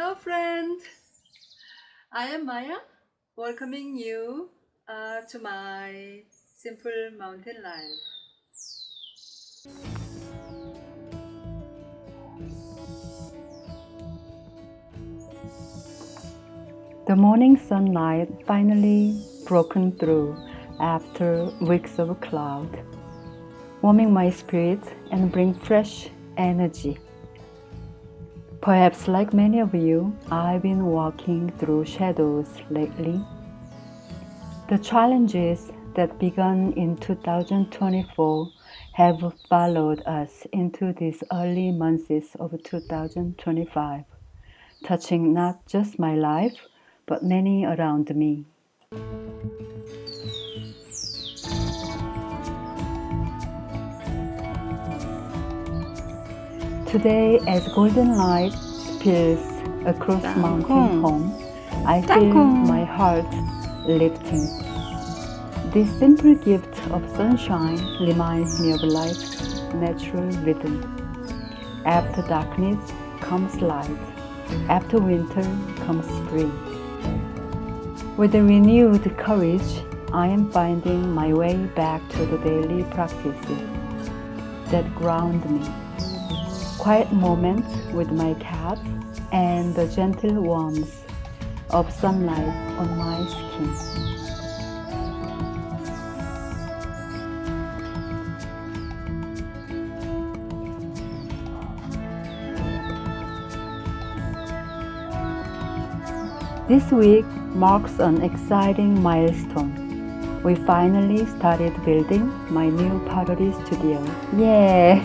Hello friend, I am Maya, welcoming you to my simple mountain life. The morning sunlight finally broken through after weeks of cloud, warming my spirit and bring fresh energy. Perhaps like many of you, I've been walking through shadows lately. The challenges that began in 2024 have followed us into these early months of 2025, touching not just my life, but many around me. Today, as golden light spills across mountain home, I feel my heart lifting. This simple gift of sunshine reminds me of life's natural rhythm. After darkness comes light. After winter comes spring. With a renewed courage, I am finding my way back to the daily practices that ground me. Quiet moments with my cat and the gentle warmth of sunlight on my skin. This week marks an exciting milestone. We finally started building my new pottery studio. Yeah!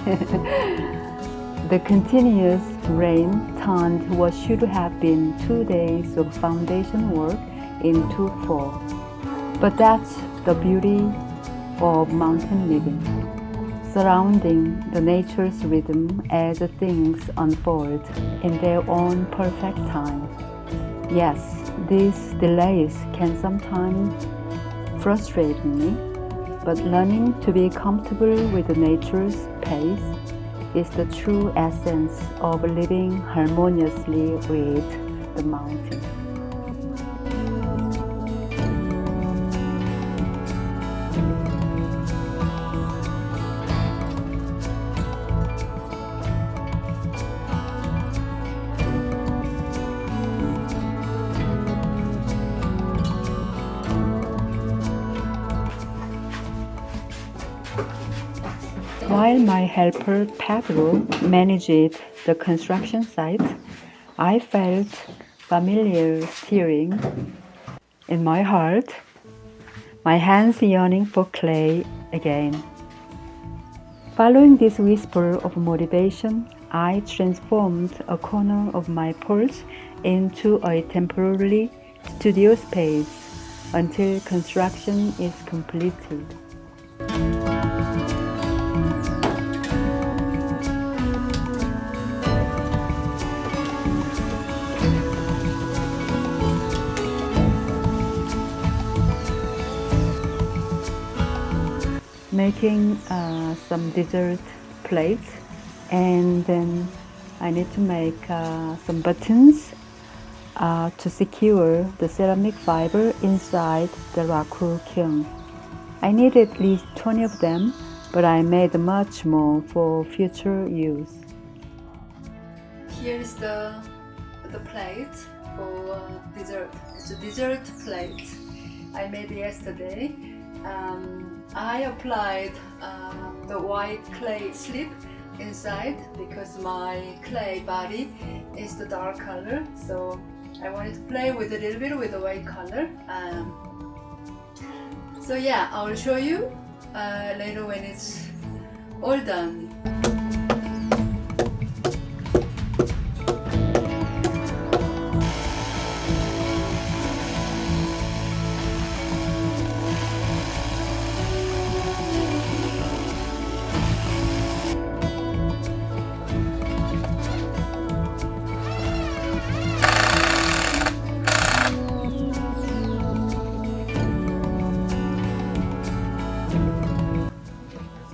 The continuous rain turned what should have been 2 days of foundation work into 4. But that's the beauty of mountain living, surrounding the nature's rhythm as things unfold in their own perfect time. Yes, these delays can sometimes frustrate me, but learning to be comfortable with nature's pace is the true essence of living harmoniously with the mountain. While my helper Pedro managed the construction site, I felt familiar stirring in my heart, my hands yearning for clay again. Following this whisper of motivation, I transformed a corner of my porch into a temporary studio space until construction is completed. Making some dessert plates, and then I need to make some buttons to secure the ceramic fiber inside the raku kiln. I need at least 20 of them, but I made much more for future use. Here is the plate for dessert. It's a dessert plate I made yesterday. I applied the white clay slip inside because my clay body is the dark color, so I wanted to play with a little bit with the white color. So yeah, I will show you later when it's all done.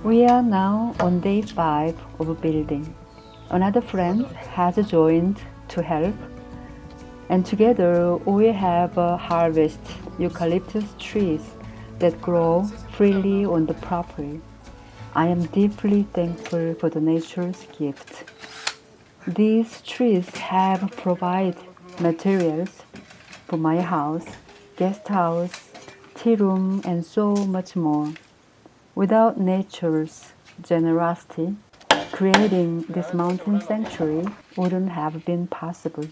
We are now on day 5 of building. Another friend has joined to help. And together we have harvest eucalyptus trees that grow freely on the property. I am deeply thankful for the nature's gift. These trees have provided materials for my house, guest house, tea room, and so much more. Without nature's generosity, creating this mountain sanctuary wouldn't have been possible.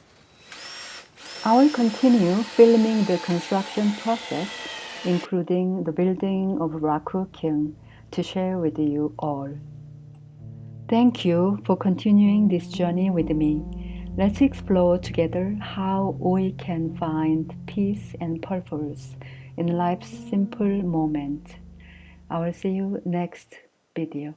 I will continue filming the construction process, including the building of Raku Kiln, to share with you all. Thank you for continuing this journey with me. Let's explore together how we can find peace and purpose in life's simple moment. I will see you next video.